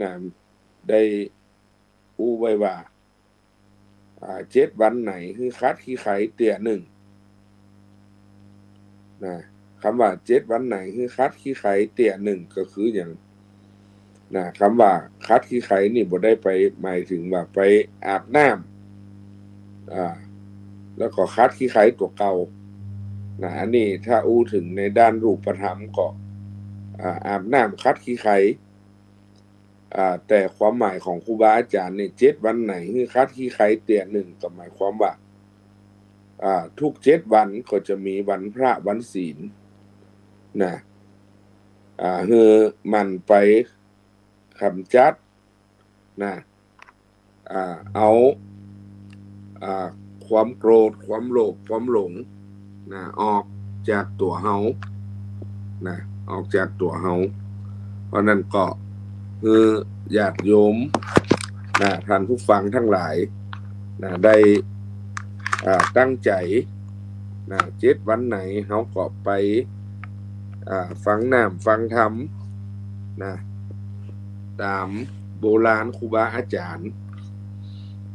นะได้อู้ไว้ว่า7 วันไหนคือคัดขี้ไขเตี่ยหนึ่งนะคำว่า7 วันไหนคือคัดขี้ไขเตี่ยหนึ่งก็คืออย่างนะคำว่าคัดขี้ไขนี่บ่ได้ไปหมายถึงว่าไปอาบน้ำแล้วก็คัดขี้ไขตัวเก่านะอันนี้ถ้าอู้ถึงในด้านรูปธรรมก็อาบน้ำคัดขี้ไขแต่ความหมายของครูบาอาจารย์เนี่ย7 วันไหนคือคัดขี้ไขเตี่ยหนึ่งก็หมายความว่าทุก7 วันก็จะมีวันพระวันศีลนะคือมันไปคำจัดนะเอาความโกรธความโลภความหลงนะออกจากตัวเฮานะออกจากตัวเฮาเพราะนั้นก็คือญาติโยมนะท่านผู้ฟังทั้งหลายนะได้ตั้งใจนะ7 วันไหนเฮาก็ไปฟังน้ำฟังธรรมนะตามโบราณครูบาอาจารย์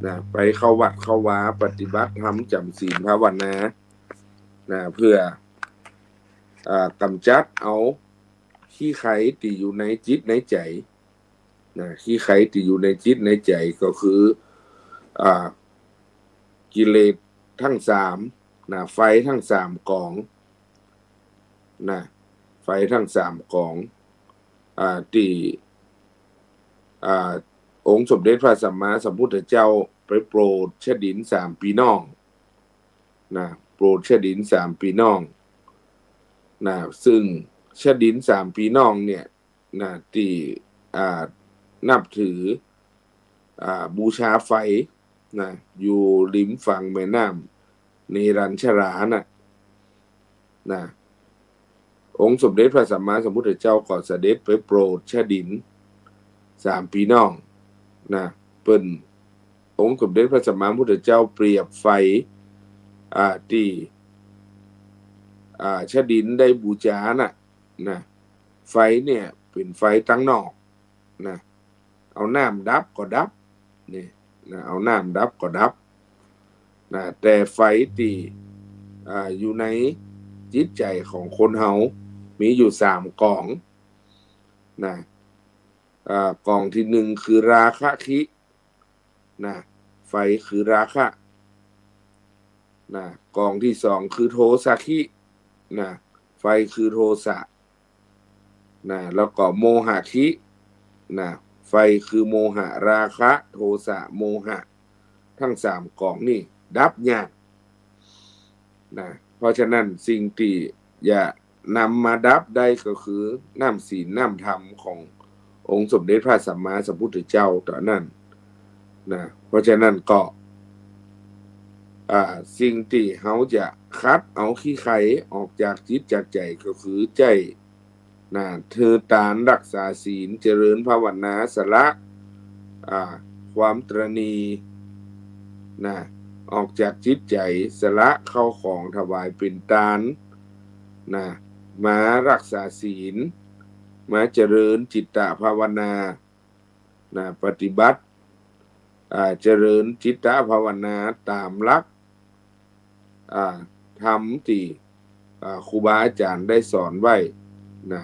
นะไปเข้าวัดเข้าวาปฏิบัติธรรมจำศีลภาวนานะเพื่อกำจัดเอาขี้ไขที่อยู่ในจิตในใจนะขี้ไขที่อยู่ในจิตในใจก็คือกิเลสทั้ง3นะไฟทั้ง3กองนะไฟทั้ง3กองที่องค์สมเด็จพระสัมมาสัมพุทธเจ้าไปโปรดชดิน3พี่น้องนะโปรดชดิน3พี่น้องนะซึ่งชดิน3พี่น้องเนี่ยนะที่นับถือบูชาไฟนะอยู่ริมฝั่งแม่น้ำเนรัญชรานะองค์สมเด็จพระสัมมาสัมพุทธเจ้าก็เสด็จไปโปรดชดิน3พี่น้องนะเปิ้นองค์สมเด็จพระสัมมาสัมพุทธเจ้าเปรียบไฟที่ชดินได้บูชานะไฟเนี่ยเป็นไฟตั้งนอกนะเอาน้ำดับก็ดับนี่นะเอาน้ำดับก็ดับนะแต่ไฟที่อยู่ในจิตใจของคนเฮามีอยู่3กองนะกองที่1คือราคะคินะไฟคือราคะนะกองที่2คือโทสะคินะไฟคือโทสะนะแล้วก็โมหะคินะไฟคือโมหะราคะโทสะโมหะทั้ง3กองนี่ดับยากนะเพราะฉะนั้นสิ่งที่อย่านำมาดับได้ก็คือน้ำศีลน้ำธรรมขององค์สมเด็จพระสัมมาสัมพุทธเจ้าต่อนั้นนะเพราะฉะนั้นก็สิ่งที่เขาจะคัดเอาขี้ไขออกจากจิตจากใจก็คือใจนะเธอตานรักษาศีลเจริญภาวนาสละความตรณีนะออกจากจิตใจสละเข้าของถวายเป็นทานนะมารักษาศีลมาเจริญจิตตภาวนานะปฏิบัติเจริญจิตตภาวนาตามหลักธรรมที่ครูบาอาจารย์ได้สอนไว้นะ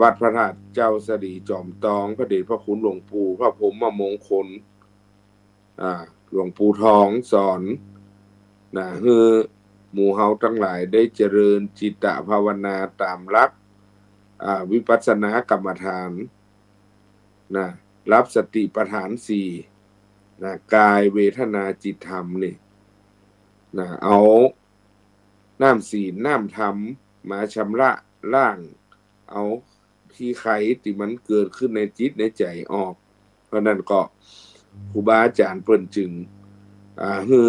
วัดพระธาตุเจ้าสดีจอมตองพระเดชพระคุณหลวงปู่พระพรหมมงคลหลวงปู่ทองสอนนะคือหมู่เฮาทั้งหลายได้เจริญจิตตภาวนาตามหลักวิปัสสนากรรมฐานนะรับสติปัฏฐาน4นะกายเวทนาจิตธรรมนี่นะเอาน้ำศีลน้ำธรรมมาชำระล้างเอาขี้ไขที่มันเกิดขึ้นในจิตในใจออกเพราะนั้นก็ครูบาอาจารย์เพิ่นจึงคือ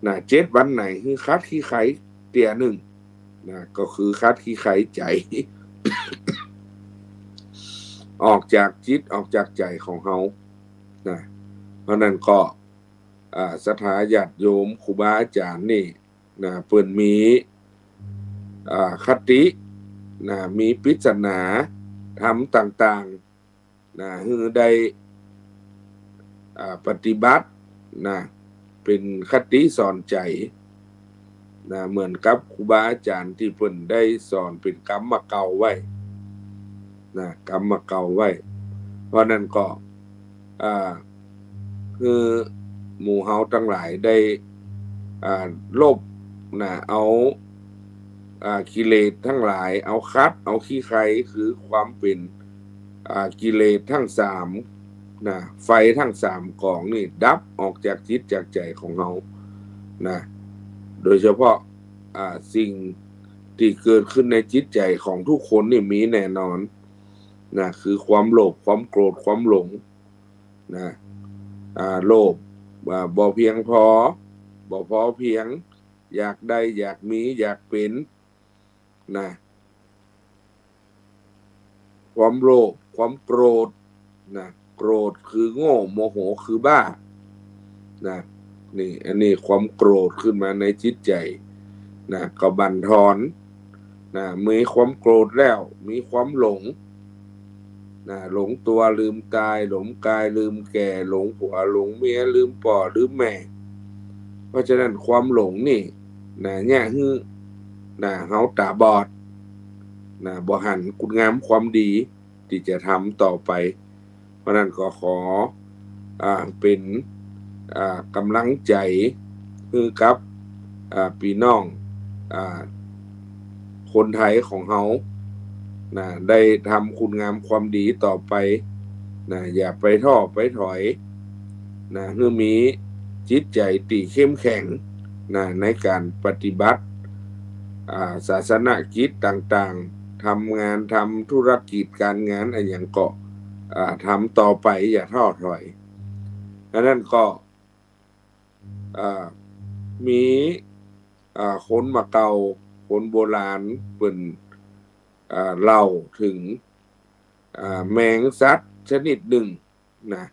นะ7 วันไหนคือคัดขี้ไขเตี่ยหนึ่งนะก็คือคัดขี้ไขใจ ออกจากจิตออกจากใจของเฮานะเพราะนั้นก็ศรัทธาญาติโยมครูบาอาจารย์นี่นะเพิ่นมีคตินะมีปริศนาธรรมต่าง นะฮือได้ปฏิบัตินะเป็นคติสอนใจนะเหมือนกับครูบาอาจารย์ที่เพิ่นได้สอนเป็นกรรมเก่าไว้นะกรรมเก่าไว้เพราะนั้นก็คือหมู่เฮาทั้งหลายได้ลบนะเอากิเลสทั้งหลายเอาคัดเอาขี้ใครคือความเป็นกิเลสทั้งสามนะไฟทั้งสามกองนี่ดับออกจากจิตจากใจของเรานะโดยเฉพาะสิ่งที่เกิดขึ้นในจิตใจของทุกคนนี่มีแน่นอนนะคือความโลภความโกรธความหลงนะโลภบ่เพียงพอบ่พอเพียงอยากได้อยากมีอยากเป็นนะความโลภความโกรธนะโกรธคือโง่โมโหคือบ้านะนี่อันนี้ความโกรธขึ้นมาในจิตใจนะก็บั่นทอนนะมีความโกรธแล้วมีความหลงนะหลงตัวลืมกายหลงกายลืมแก่หลงผัวหลงเมียลืมพ่อลืมแม่เพราะฉะนั้นความหลงนี่นะเนี่ยคือนะเฮาตาบอดนะบ่หันคุณงามความดีที่จะทำต่อไปเพราะนั้นก็ขอเป็นกำลังใจคือกับพี่น้องคนไทยของเฮานะได้ทำคุณงามความดีต่อไปนะอย่าไปท้อไปถอยนะเพื่อมีจิตใจที่เข้มแข็งนะในการปฏิบัติศาสนกิจต่างๆทำงานทำธุรกิจการงานอะไรอย่างก็ทำต่อไปอย่าท้อถอยดังนั้นก็มีคนมาเก่าคนโบราณเพิ่นเล่าถึงแมงสัตว์ชนิดหนึ่งนะ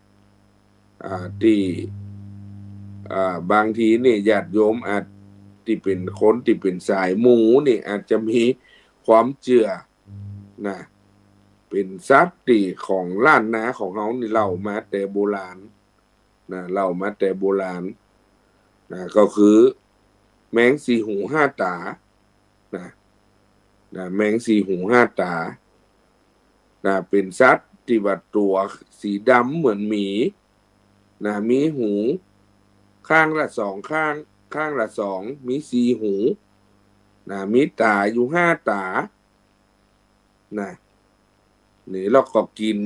ที่บางทีนี่ญาติโยมอาจที่เป็นคนที่เป็นสายมูนี่อาจจะมีความเชื่อนะเป็นสัตว์ที่ของล้านนาของเฮานี่เล่ามาแต่โบราณนะเล่ามาแต่โบราณนะก็คือแมงสี่หูห้าตานะแมงสี่หูห้าตานะเป็นสัตว์ที่ว่าตัวสีดำเหมือนหมีนะมีหูข้างละสองข้างละสองมีสี่หูนะมีตาอยู่ห้าตานะนี่เราก็กิน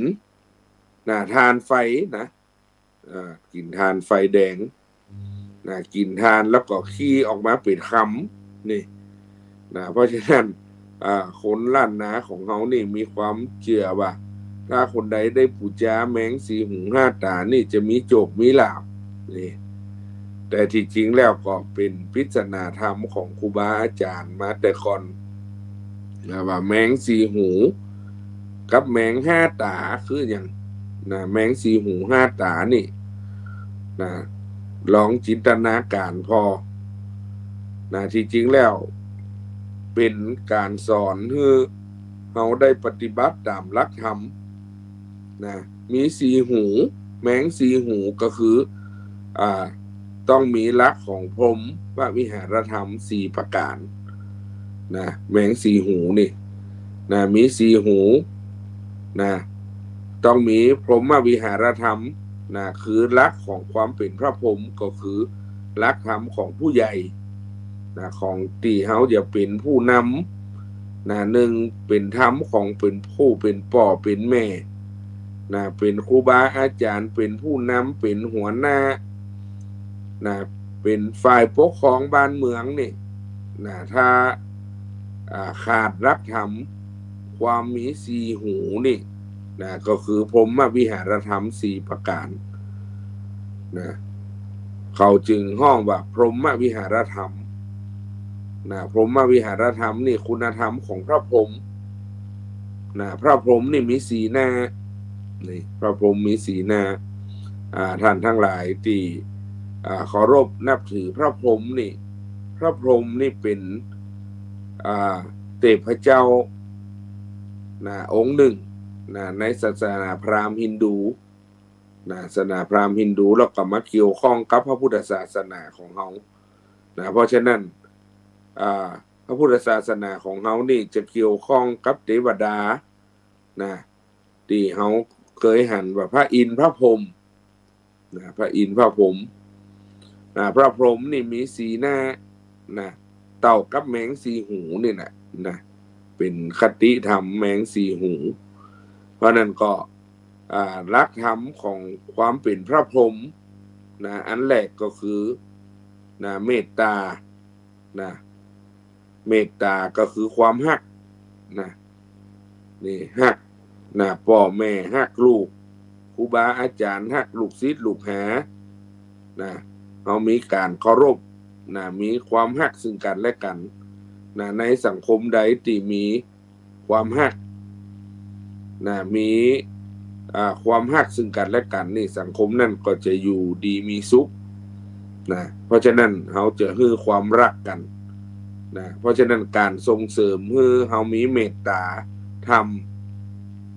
นะทานไฟนะกินทานไฟแดงนะกินทานแล้วก็ขี้ออกมาเป็นคำนี่นะเพราะฉะนั้นคนล้านนาของเขานี่มีความเชื่อว่าถ้าคนใดได้บูชาแมงสีหูห้าตานี่จะมีโชคมีลาภนี่แต่ที่จริงแล้วก็เป็นปริศนาธรรมของครูบาอาจารย์มาแต่ก่อนนะว่าแมงสีหูกับแมงห้าตาคืออย่างนะแมงสีหูห้าตานี่นะลองจินตนาการพอนะที่จริงแล้วเป็นการสอนให้เราได้ปฏิบัติตามหลักธรรมนะมีสีหูแมงสีหูก็คือต้องมีหลักของพรหมวิหารธรรม4ประการนะแมงสีหูนี่นะมีสีหูนะต้องมีพรหมวิหารธรรมนะคือหลักของความเป็นพระพรหมก็คือหลักธรรมของผู้ใหญ่นะของที่เฮาจะเป็นผู้นำนะหนึ่งเป็นธรรมของเป็นผู้เป็นพ่อเป็นแม่นะเป็นครูบาอาจารย์เป็นผู้นำเป็นหัวหน้านะเป็นฝ่ายปกครองบ้านเมืองนี่นะถ้าขาดหลักธรรมความมีสี่หูนี่นะก็คือพรหมวิหารธรรม4ประการนะเขาจึงห้องว่าพรหมวิหารธรรมนะพรหมวิหารธรรมนี่คุณธรรมของพระพรหมนะพระพรหมนี่มีสีหน้านี่พระพรหมมีสีหน้าท่านทั้งหลายที่เคารพนับถือพระพรหมนี่พระพรหมนี่เป็นเทพเจ้านะองค์หนึ่ง นะในศาสนาพราหมณ์ฮินดูนะศาสนาพราหมณ์ฮินดูแล้วก็มาเกี่ยวข้องกับพระพุทธศาสนาของเฮานะเพราะฉะนั้นพระพุทธศาสนาของเฮานี่จะเกี่ยวข้องกับเทวดานะที่เฮาเคยหันว่าพระอินทร์พระพรหมนะพระอินทร์พระพรหมนะพระพรหมนี่มีสีหน้านะเต่ากับแมงสีหูนี่นะเป็นคติธรรมแมงสีหูเพราะนั้นก็หลักธรรมของความเป็นพระพรหมนะอันแรกก็คือนะเมตตานะเมตตาก็คือความฮักนะนี่ฮักนะพ่อแม่ฮักลูกครูบาอาจารย์ฮักลูกศิษย์ลูกหานะเรามีการเคารพนะมีความฮักซึ่งกันและกันนะในสังคมใดที่มีความฮักนะมีความฮักซึ่งกันและกันนี่สังคมนั้นก็จะอยู่ดีมีสุขนะเพราะฉะนั้นเราจะให้ความรักกันนะเพราะฉะนั้นการส่งเสริมให้เรามีเมตตาธรรม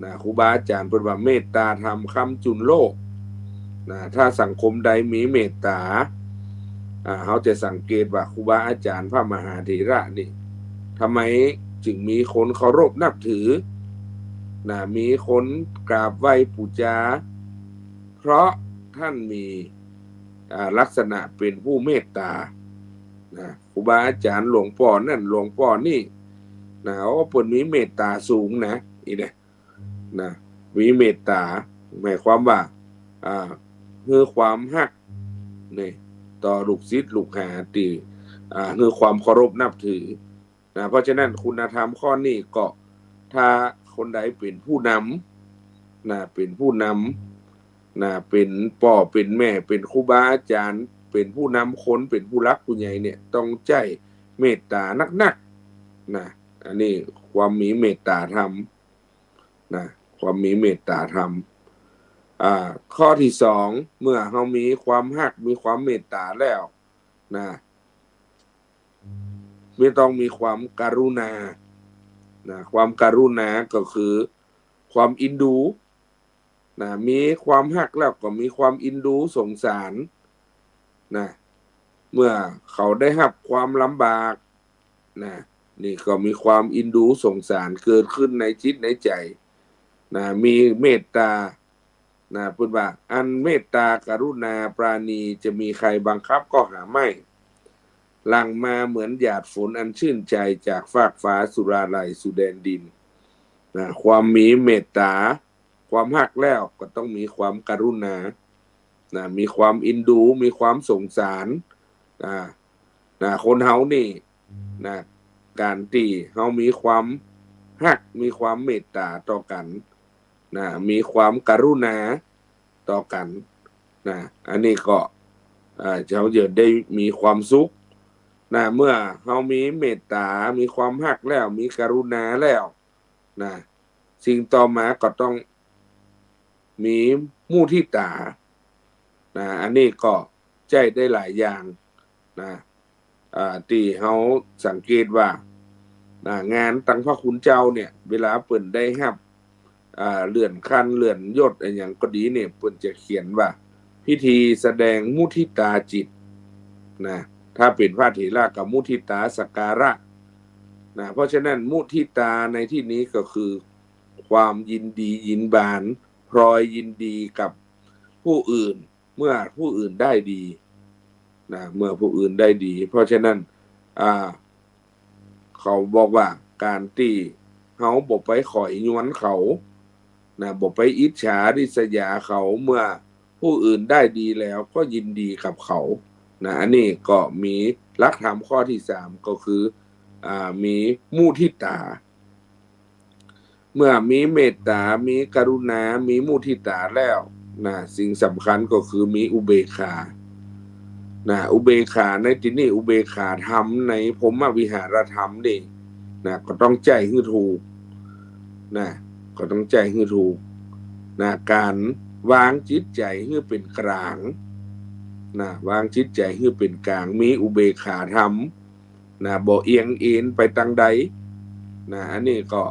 นะครูบาอาจารย์เพิ่นว่าเมตตาธรรมค้ำจุนโลกนะถ้าสังคมใดมีเมตตาเขาจะสังเกตว่าครูบาอาจารย์พระมหาเถระนี่ทำไมจึงมีคนเคารพนับถือนะมีคนกราบไหว้บูชาเพราะท่านมีลักษณะเป็นผู้เมตตานะครูบาอาจารย์หลวงพ่อนั่นหลวงพ่อนี่นะว่าเพิ่นมีเมตตาสูงนะอีนะมีเมตตาหมายความว่าคือความฮักนี่ต่อลูกศิษย์ลูกหาที่คือความเคารพนับถือนะเพราะฉะนั้นคุณธรรมข้อนี้ก็ถ้าคนใดเป็นผู้นำนะเป็นผู้นำนะเป็นพ่อเป็นแม่เป็นครูบาอาจารย์เป็นผู้นำคนเป็นผู้รักผู้ใหญ่เนี่ยต้องใจเมตตานักๆนะอันนี้ความมีเมตตาธรรมนะความมีเมตตาธรรมข้อที่สองเมื่อเรามีความฮักมีความเมตตาแล้วนะไม่ต้องมีความกรุณานะความกรุณาก็คือความอินดูนะมีความฮักแล้วก็มีความอินดูสงสารนะเมื่อเขาได้รับความลำบากนะนี่ก็มีความอินดูสงสารเกิดขึ้นในจิตในใจนะมีเมตตานะพูดว่าอันเมตตากรุณาปราณีจะมีใครบังคับก็หาไม่หลั่งมาเหมือนหยาดฝนอันชื่นใจจากฟากฟ้าสุราลัยสู่แดนดินนะความมีเมตตาความฮักแล้วก็ต้องมีความกรุณานะมีความอินดูมีความสงสารนะคนเฮานี่นะการที่เฮามีความฮักมีความเมตตาต่อกันนะมีความกรุณาต่อกันนะอันนี้ก็เราจะได้มีความสุขนะเมื่อเรามีเมตตามีความฮักแล้วมีกรุณาแล้วนะสิ่งต่อมาก็ต้องมีมุทิตานะอันนี้ก็ใจได้หลายอย่างนะที่เราสังเกตว่างานตั้งพระคุณเจ้าเนี่ยเวลาเปิ่นได้รับเลื่อนขั้นเลื่อนยศอะไรอย่างก็ดีเนี่ยเปิ่นจะเขียนว่าพิธีแสดงมุทิตาจิตนะถ้าเป็นพระเถระกับมุทิตาสักการะนะเพราะฉะนั้นมุทิตาในที่นี้ก็คือความยินดียินบานพลอยยินดีกับผู้อื่นเมื่อผู้อื่นได้ดีนะเมื่อผู้อื่นได้ดีเพราะฉะนั้นเขาบอกว่าการที่เฮาบ่ไปข่อยย้วนเขานะบ่ไปอิจฉาริษยาเขาเมื่อผู้อื่นได้ดีแล้วก็ยินดีกับเขานะอันนี้ก็มีหลักธรรมข้อที่3ก็คือมีมุทิตาเมื่อมีเมตตามีกรุณามีมุทิตาแล้วนะสิ่งสำคัญก็คือมีอุเบกขานะอุเบกขาในที่นี้อุเบกขาธรรมในพรหมวิหารธรรมนี่นะก็ต้องใจให้ถูกนะก็ต้องใจให้ถูกนะการวางจิตใจให้เป็นกลางนะวางจิตใจให้เป็นกลางมีอุเบกขาธรรมนะบ่เอียงเอ็นไปทางใดนะอันนี้ก็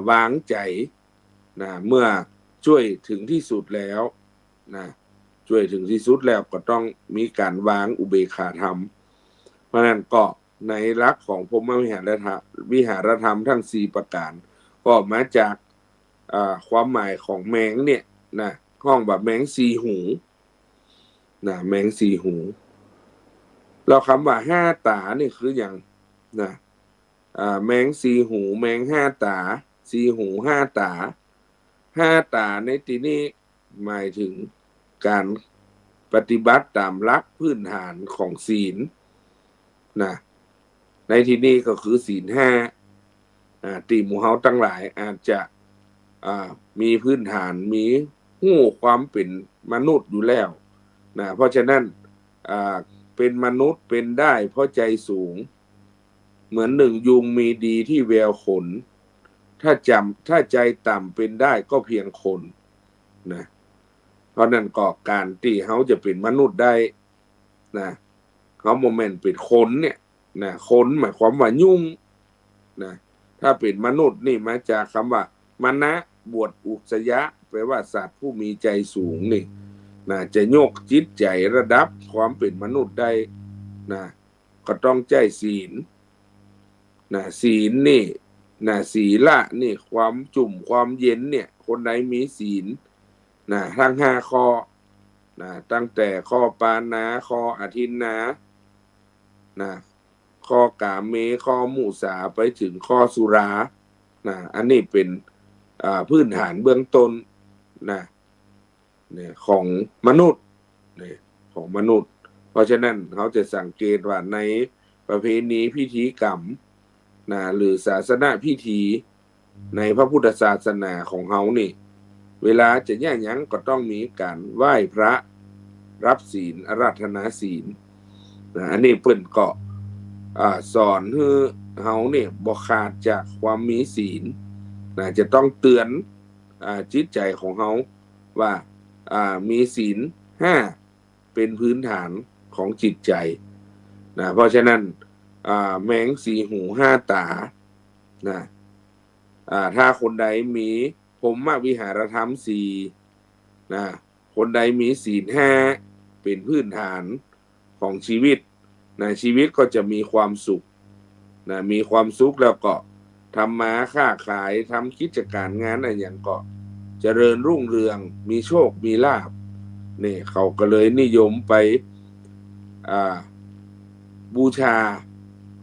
วางใจ นะเมื่อช่วยถึงที่สุดแล้วนะช่วยถึงที่สุดแล้วก็ต้องมีการวางอุเบกขาธรรมเพราะนั้นก็ในหลักของพรหมวิหารธรรมทั้ง4ประการก็มาจากความหมายของแมงเนี่ยนะห้องแบบแมงสีหูนะแมงสีหูเราคำว่า5 ตานี่คืออย่างนะแมงสีหูแมง5 ตาสีหู5 ตา5 ตาในที่นี้หมายถึงการปฏิบัติตามหลักพื้นฐานของศีลนะในที่นี้ก็คือศีล5ที่หมู่เฮาทั้งหลายอาจจะมีพื้นฐานมีหู้ความเป็นมนุษย์อยู่แล้วนะเพราะฉะนั้นเป็นมนุษย์เป็นได้เพราะใจสูงเหมือนหนึ่งยุงมีดีที่แววขนถ้าใจต่ำเป็นได้ก็เพียงคนนะเพราะนั้นก็การที่เขาจะเป็นมนุษย์ได้นะเขาโมเมนต์เป็นคนเนี่ยนะคนหมายความว่ายุ่งนะถ้าเป็นมนุษย์นี่มาจากคำว่ามนะบวชอุสยะแปลว่าสัตว์ผู้มีใจสูงนี่นะจะโยกจิตใจระดับความเป็นมนุษย์ได้นะก็ต้องใจศีลนะศีลนี่นะศีละนี่ความจุ่มความเย็นเนี่ยคนใดมีศีลนะทั้ง5 ข้อนะตั้งแต่ข้อปานาข้ออทินนานะข้อกาเมข้อมุสาไปถึงข้อสุรานะอันนี้เป็นพื้นฐานเบื้องต้นนะเนี่ยของมนุษย์เนี่ยของมนุษย์เพราะฉะนั้นเขาจะสังเกตว่าในประเพณีพิธีกรรมนะหรือศาสนาพิธีในพระพุทธศาสนาของเขานี่เวลาจะย่างยังก็ต้องมีการไหว้พระรับศีลอาราธนาศีลนะอันนี้เพิ่นก็สอนให้เฮาเนี่ยบ่ขาดจากความมีศีลนะจะต้องเตือนจิตใจของเฮาว่ามีศีล5เป็นพื้นฐานของจิตใจนะเพราะฉะนั้นแมงสีหู5 ตานะถ้าคนใดมีพรหมวิหารธรรม4นะคนใดมีศีล5เป็นพื้นฐานของชีวิตนะชีวิตก็จะมีความสุขนะมีความสุขแล้วก็ทำมาค้าขายทำกิจการงานอะไรอย่างก็เจริญรุ่งเรืองมีโชคมีลาภนี่เขาก็เลยนิยมไปบูชา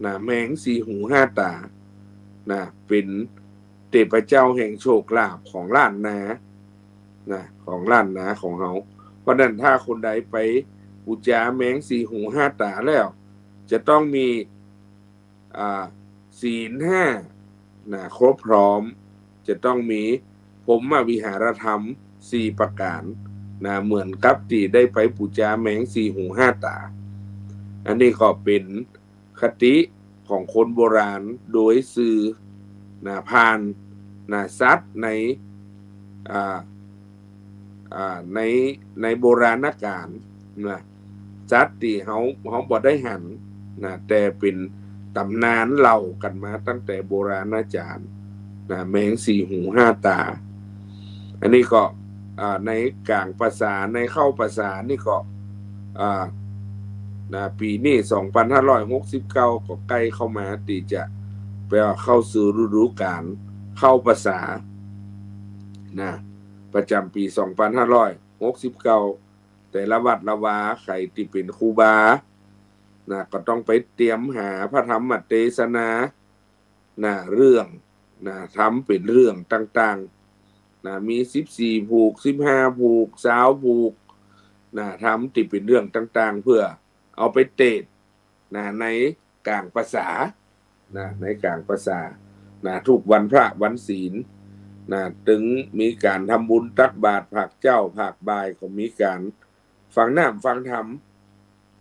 นะแมงสีหู5 ตานะเป็นเทพเจ้าแห่งโชคลาภของล้านนานะของล้านนาของเขาเพราะนั้นถ้าคนใดไปบูชาแมงสีหู5 ตาแล้วจะต้องมีศีล5นะครบพร้อมจะต้องมีพรหมวิหารธรรม4 ประการนะเหมือนกับที่ได้ไปบูชาแมงสีหู5 ตาอันนี้ก็เป็นคติของคนโบราณโดยสื่อนะผ่านนะสัตว์ในโบราณกาลนะสัตว์ที่เขาบ่ได้หันนะแต่เป็นตำนานเล่ากันมาตั้งแต่โบราณกาลนะแมงสีหู5 ตาอันนี้ก็ในกลางภาษาในเข้าภาษานี่ก็นะปีนี้2569ก็ใกล้เข้ามาที่จะแปลว่าเข้าสู่ฤดูกาลเข้าภาษานะประจำปี2569แต่ละวัดละวาใครที่เป็นครูบานะก็ต้องไปเตรียมหาพระธรรมเทศนานะเรื่องนะทำเป็นเรื่องต่างๆนะมี14 ผูก15 ผูก20 ผูกนะทำที่เป็นเรื่องต่างๆเพื่อเอาไปเทศนะในกลางภาษานะในกลางภาษานะทุกวันพระวันศีลนะถึงมีการทำบุญตักบาตรผักเจ้าผักบายก็มีการฟังน้ำฟังธรรม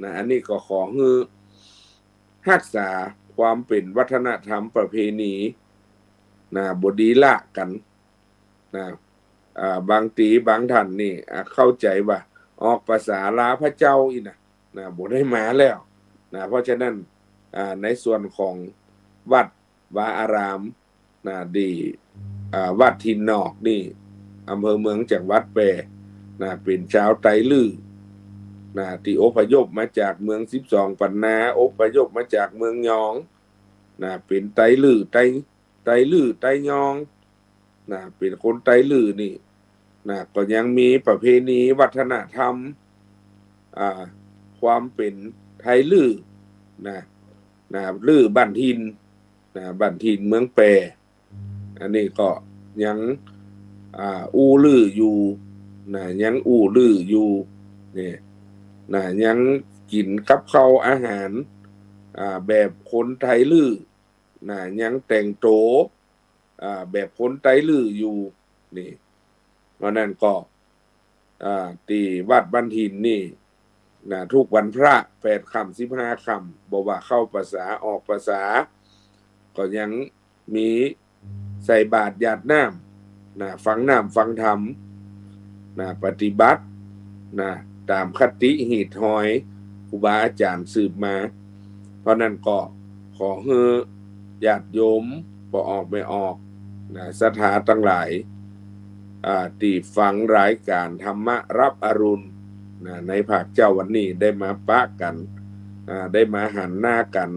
นะอันนี้ก็ขอให้รักษาความเป็นวัฒนธรรมประเพณีนะบดีละกันนะบางทีบางท่านนี่เข้าใจว่าออกภาษาลาพระเจ้าอีนะบ่ได้มาแล้วนะเพราะฉะนั้นในส่วนของวัดวาอารามนะดีวัดทินนอกนี่ อำเภอเมืองจังหวัดแพร่นะเป็นชาวไตลื้อนะที่อพยพมาจากเมือง12ปันนาอพยพมาจากเมืองยองนะเป็นไตลื้อไตลื้อไตยองนะเป็นคนไตลื้อนี่นะก็ยังมีประเพณีวัฒนธรรมความเป็นไทยลื้อนะลื้อบ้านทินนะบ้านทินเมืองแปรอันนี้ก็ยังอู้ลื้ออยู่นะยังอู้ลื้ออยู่เนี่ยนะยังกินกับข้าวอาหารแบบคนไทยลื้อนะยังแต่งโตแบบคนไทยลื้ออยู่นี่เพราะนั้นก็ตีวัดบ้านทินนี่นะทุกวันพระ8 ค่ำ15 ค่ำบอกว่าเข้าภาษาออกภาษาก็ยังมีใส่บาตรหยาดน้ำนะฟังน้ำฟังธรรมนะปฏิบัตินะตามคติหีดหอยครูบาอาจารย์สืบมาเพราะนั้นก็ขอให้ญาติโยมบ่ออกไม่ออกนะศรัทธาทั้งหลายที่ฟังรายการธรรมะรับอรุณนะในภาคเจ้าวันนี้ได้มาปะกันได้มาหันหน้ากัน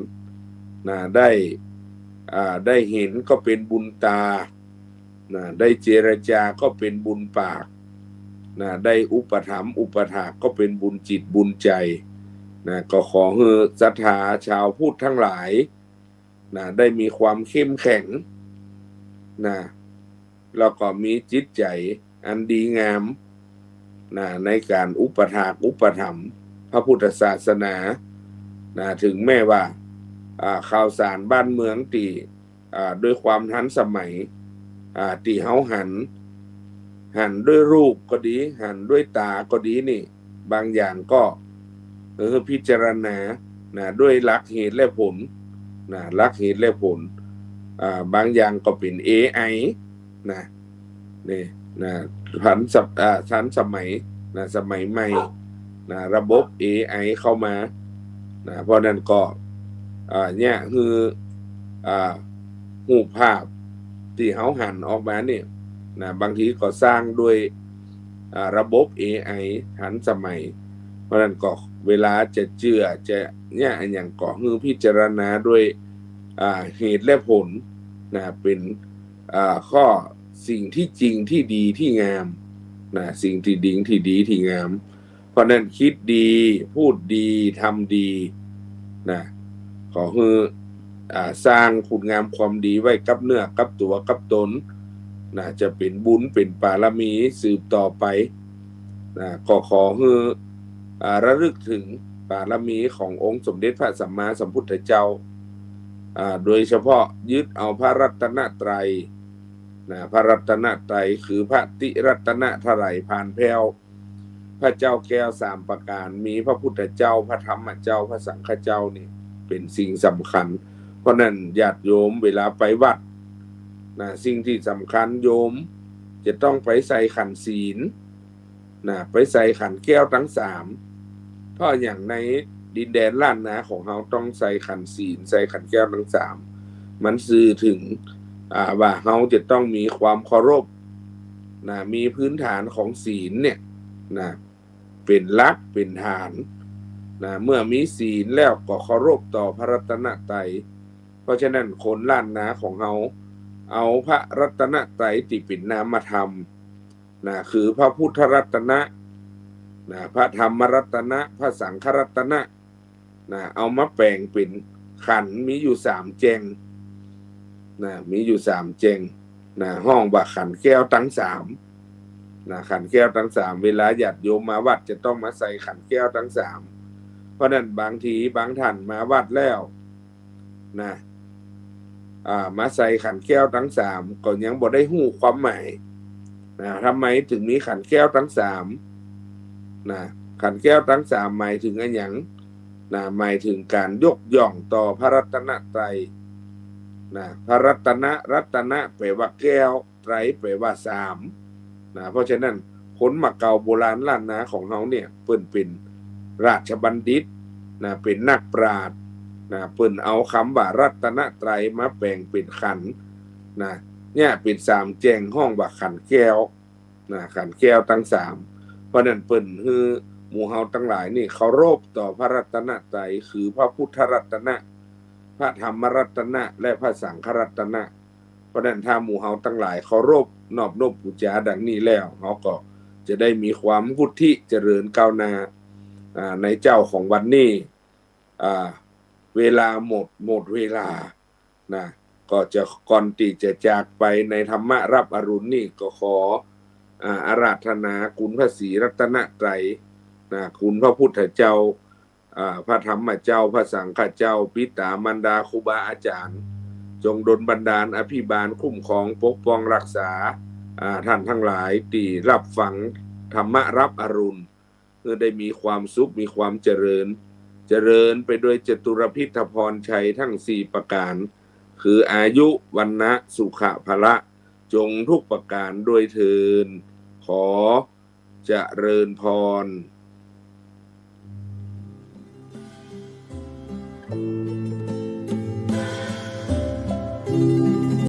นะได้เห็นก็เป็นบุญตานะได้เจรจาก็เป็นบุญปากนะได้อุปถัมภ์อุปถากก็เป็นบุญจิตบุญใจนะก็ขอให้ศรัทธาชาวพุทธทั้งหลายนะได้มีความเข้มแข็งนะแล้วก็มีจิตใจอันดีงามนะในการอุปถากอุปถัมภ์พระพุทธศาสนานะถึงแม้ว่าข่าวสารบ้านเมืองที่ด้วยความทันสมัยที่เฮาหันด้วยรูปก็ดีหันด้วยตาก็ดีนี่บางอย่างก็พิจารณานะด้วยหลักเหตุและผลนะหลักเหตุและผลบางอย่างก็เป็น AI นะนี่นะทันสมัยนะสมัยใหม่นะระบบ AI เข้ามานะเพราะนั้นก็เนี่ยคือรูปภาพที่เฮาหันออกมาเนี่ยนะบางทีก็สร้างด้วยระบบ AI ทันสมัยเพราะนั้นก็เวลาจะเจือจะเนี่ยอย่างก็คือพิจารณาด้วยเหตุและผลนะเป็นข้อสิ่งที่จริงที่ดีที่งามนะสิ่งที่ดีที่งามเพราะนั้นคิดดีพูดดีทำดีนะขอให้สร้างคุณงามความดีไว้กับเนื้อกับตัวกับตนนะจะเป็นบุญเป็นบารมีสืบต่อไปนะก็ขอให้ระลึกถึงบารมีขององค์สมเด็จพระสัมมาสัมพุทธเจ้าโดยเฉพาะยึดเอาพระรัตนตรัยนะพระรัตนตรัยคือพระติรัตนะไตรัยผ่านแผ้วพระเจ้าแก้ว3ประการมีพระพุทธเจ้าพระธรรมเจ้าพระสังฆเจ้านี่เป็นสิ่งสำคัญเพราะนั้นญาติโยมเวลาไปวัดนะสิ่งที่สำคัญโยมจะต้องไปใส่ขันศีลนะไปใส่ขันแก้วทั้ง3เพราะอย่างในดินแดนล้านนาของเราต้องใส่ขันศีลใส่ขันแก้วทั้ง3มันสื่อถึงว่าเราจะต้องมีความเคารพนะมีพื้นฐานของศีลเนี่ยนะเป็นหลักเป็นฐานนะเมื่อมีศีลแล้วก็เคารพต่อพระรัตนตรัยเพราะฉะนั้นคนล้านนาของเราเอาพระรัตนตรัยที่เป็นนามธรรมนะคือพระพุทธรัตนะนะพระธรรมรัตนะพระสังฆรัตนะนะเอามาแปลงเป็นขันธ์มีอยู่3แจงนะมีอยู่3แจงนะห้องว่าขันธ์แก้วทั้ง3นะขันธ์แก้วทั้ง3เวลาญาติโยมมาวัดจะต้องมาใส่ขันธ์แก้วทั้ง3เพราะนั้นบางทีบางท่านมาวัดแล้วนะมาใส่ขันธ์แก้วทั้ง3ก็ยังบ่ได้ฮู้ความหมายนะทำไมถึงมีขันธ์แก้วทั้ง3นะขันธ์แก้วทั้ง3หมายถึงอะไรอย่างนะหมายถึงการยกย่องต่อพระรัตนตรัยนะพระรัตนะแปลว่าแก้วไตรแปลว่า3นะเพราะฉะนั้นคนมาเก่าโบราณล้านนาของเราเนี่ยเปิ้นเป็นราชบัณฑิตนะเป็นนักปราชญ์นะเปิ้นเอาคำว่ารัตนตรัยมาแปลงเป็นขันธ์นะเนี่ยเป็น3แจงห้องว่าขันธ์แก้ว นะขันแก้วทั้งสามเพราะนั้นเปิ้นคือหมู่เฮาทั้งหลายนี่เคารพต่อพระรัตนตรัยคือพระพุทธรัตนะพระธรรมรัตนะและพระสังฆรัตนะเพราะนั้นถ้าหมู่เฮาทั้งหลายเคารพนอบน้อมบูชาดังนี้แล้วเฮาก็จะได้มีความวุฒิเจริญก้าวหน้าในเจ้าของวันนี้เวลาหมดเวลานะก็จะก่อนที่จะจากไปในธรรมะรับอรุณนี่ก็ขออาราธนาคุณพระศรีรัตนตรัยนะคุณพระพุทธเจ้าพระธรรมเจ้าพระสังฆเจ้าปิตามารดาครูบาอาจารย์จงดลบันดาลอภิบาลคุ้มครองปกป้องรักษาท่านทั้งหลายที่รับฟังธรรมะรับอรุณเพื่อได้มีความสุขมีความเจริญไปด้วยจตุรพิธพรชัยทั้ง4ประการคืออายุวันนะสุขะพละจงทุกประการด้วยเทินขอเจริญพร